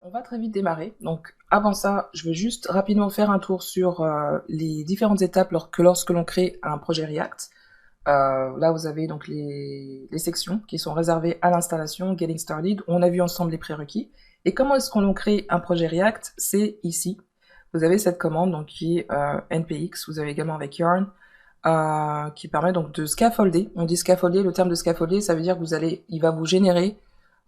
On va très vite démarrer. Donc avant ça, je vais juste rapidement faire un tour sur les différentes étapes lorsque l'on crée un projet React. Là, vous avez donc les sections qui sont réservées à l'installation, Getting Started. On a vu ensemble les prérequis. Et comment est-ce qu'on crée un projet React? C'est ici. Vous avez cette commande donc qui est npx. Vous avez également avec Yarn qui permet donc de scaffolder. On dit scaffolder. Le terme de scaffolder, ça veut dire que il va vous générer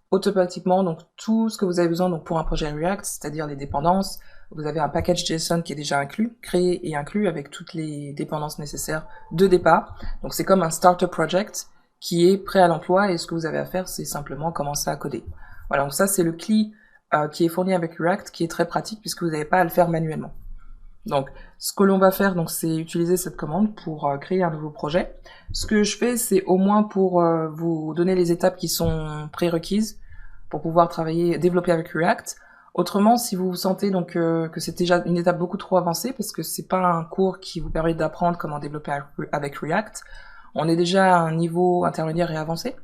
automatiquement donc tout ce que vous avez besoin donc pour un projet React, c'est-à-dire les dépendances. Vous avez un package JSON qui est déjà inclus, créé et inclus avec toutes les dépendances nécessaires de départ. Donc c'est comme un starter project qui est prêt à l'emploi et ce que vous avez à faire, c'est simplement commencer à coder. Voilà, donc ça c'est le CLI qui est fourni avec React, qui est très pratique puisque vous n'avez pas à le faire manuellement. Donc, ce que l'on va faire, donc, c'est utiliser cette commande pour créer un nouveau projet. Ce que je fais, c'est au moins pour vous donner les étapes qui sont prérequises pour pouvoir travailler, développer avec React. Autrement, si vous sentez donc que c'est déjà une étape beaucoup trop avancée, parce que c'est pas un cours qui vous permet d'apprendre comment développer avec React, on est déjà à un niveau intermédiaire et avancé.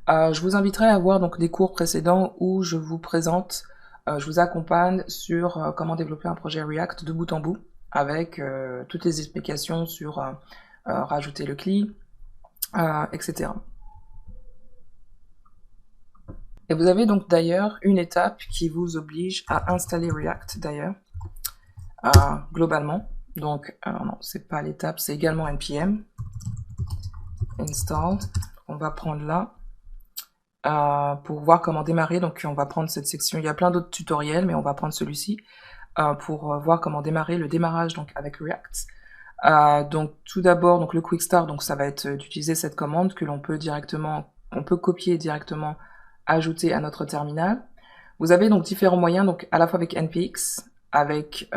Je vous inviterai à voir donc des cours précédents où je vous présente, je vous accompagne sur comment développer un projet React de bout en bout, avec toutes les explications sur rajouter le CLI, etc. Et vous avez donc d'ailleurs une étape qui vous oblige à installer React d'ailleurs, globalement. Donc, non, c'est pas l'étape, c'est également npm install. On va prendre là. Pour voir comment démarrer, donc on va prendre cette section. Il y a plein d'autres tutoriels, mais on va prendre celui-ci pour voir comment démarrer le démarrage donc avec React. Donc tout d'abord, donc le quick start, donc ça va être d'utiliser cette commande que l'on peut directement, on peut copier directement, ajouter à notre terminal. Vous avez donc différents moyens, donc à la fois avec npx, avec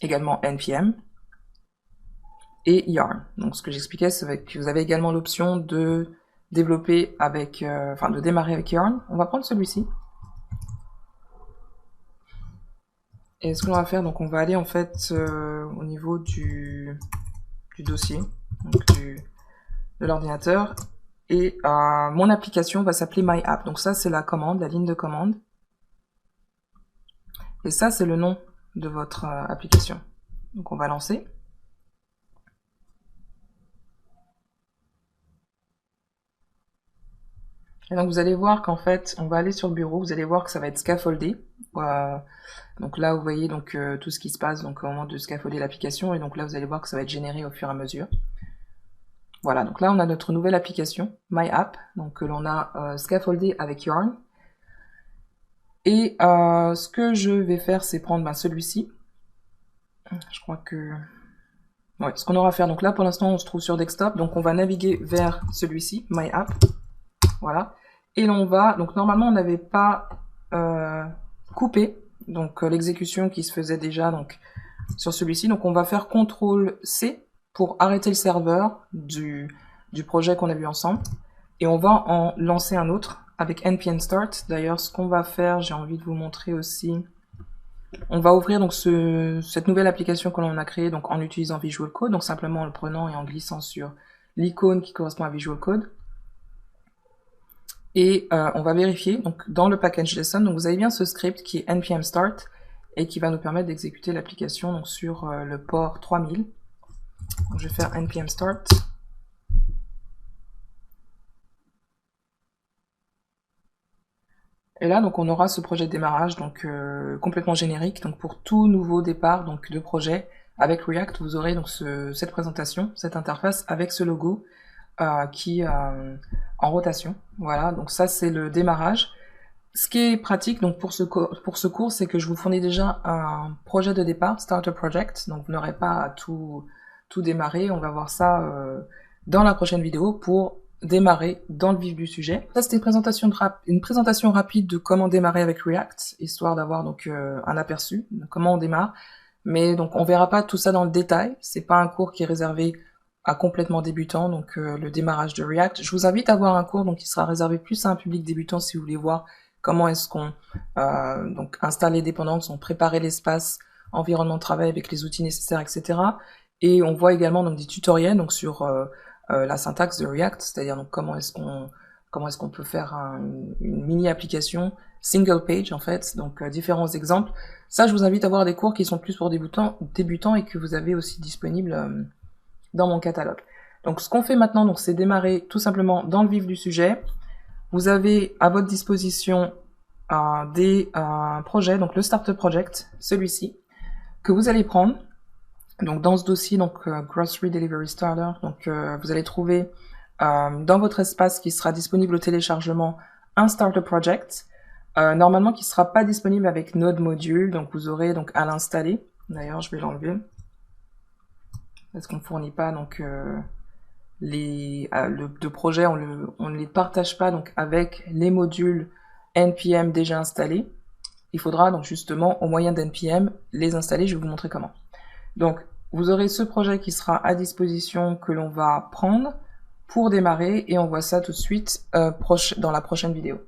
également npm et yarn. Donc ce que j'expliquais, c'est que vous avez également l'option de développer avec, de démarrer avec Yarn. On va prendre celui-ci. Et ce qu'on va faire, donc on va aller en fait au niveau du dossier, donc de l'ordinateur, et mon application va s'appeler My App. Donc ça c'est la commande, la ligne de commande. Et ça c'est le nom de votre application. Donc on va lancer. Et donc vous allez voir qu'en fait, on va aller sur le bureau, vous allez voir que ça va être scaffoldé. Donc là, vous voyez donc tout ce qui se passe donc au moment de scaffolder l'application, et donc là, vous allez voir que ça va être généré au fur et à mesure. Voilà, donc là, on a notre nouvelle application, My App, donc que l'on a scaffoldé avec Yarn. Et ce que je vais faire, c'est prendre celui-ci. Je crois que... Ouais, ce qu'on aura à faire, donc là, pour l'instant, on se trouve sur desktop, donc on va naviguer vers celui-ci, My App. Voilà. Et l'on va, donc normalement on n'avait pas coupé donc l'exécution qui se faisait déjà donc sur celui-ci. Donc on va faire CTRL-C pour arrêter le serveur du projet qu'on a vu ensemble. Et on va en lancer un autre avec npm start. D'ailleurs, ce qu'on va faire, j'ai envie de vous montrer aussi. On va ouvrir donc cette nouvelle application que l'on a créée donc en utilisant Visual Code, donc simplement en le prenant et en glissant sur l'icône qui correspond à Visual Code. Et on va vérifier donc dans le package JSON, donc vous avez bien ce script qui est npm start et qui va nous permettre d'exécuter l'application donc sur le port 3000. Donc je vais faire npm start. Et là donc on aura ce projet de démarrage donc complètement générique. Donc pour tout nouveau départ donc de projet avec React, vous aurez donc cette présentation, cette interface avec ce logo qui est en rotation. Voilà, donc ça c'est le démarrage. Ce qui est pratique donc pour ce cours, c'est que je vous fournis déjà un projet de départ, starter project, donc vous n'aurez pas à tout démarrer. On va voir ça dans la prochaine vidéo pour démarrer dans le vif du sujet. Ça c'était une présentation rapide de comment démarrer avec React, histoire d'avoir donc un aperçu de comment on démarre. Mais donc on verra pas tout ça dans le détail. C'est pas un cours qui est réservé à complètement débutant, donc le démarrage de React. Je vous invite à voir un cours donc qui sera réservé plus à un public débutant si vous voulez voir comment est-ce qu'on donc installe les dépendances, on prépare l'espace, environnement de travail avec les outils nécessaires, etc. Et on voit également donc des tutoriels donc sur la syntaxe de React, c'est-à-dire donc comment est-ce qu'on peut faire une mini application single page en fait, donc différents exemples. Ça, je vous invite à voir des cours qui sont plus pour débutants et que vous avez aussi disponibles dans mon catalogue. Donc ce qu'on fait maintenant, donc c'est démarrer tout simplement dans le vif du sujet. Vous avez à votre disposition des projets, donc le Starter Project, celui-ci, que vous allez prendre. Donc dans ce dossier, donc Grocery Delivery Starter, donc vous allez trouver dans votre espace qui sera disponible au téléchargement un Starter Project, normalement qui ne sera pas disponible avec Node Module, donc vous aurez donc à l'installer. D'ailleurs, je vais l'enlever parce qu'on ne fournit pas donc de projets, on ne les partage pas donc avec les modules NPM déjà installés. Il faudra donc justement au moyen d'NPM les installer. Je vais vous montrer comment. Donc vous aurez ce projet qui sera à disposition que l'on va prendre pour démarrer et on voit ça tout de suite dans la prochaine vidéo.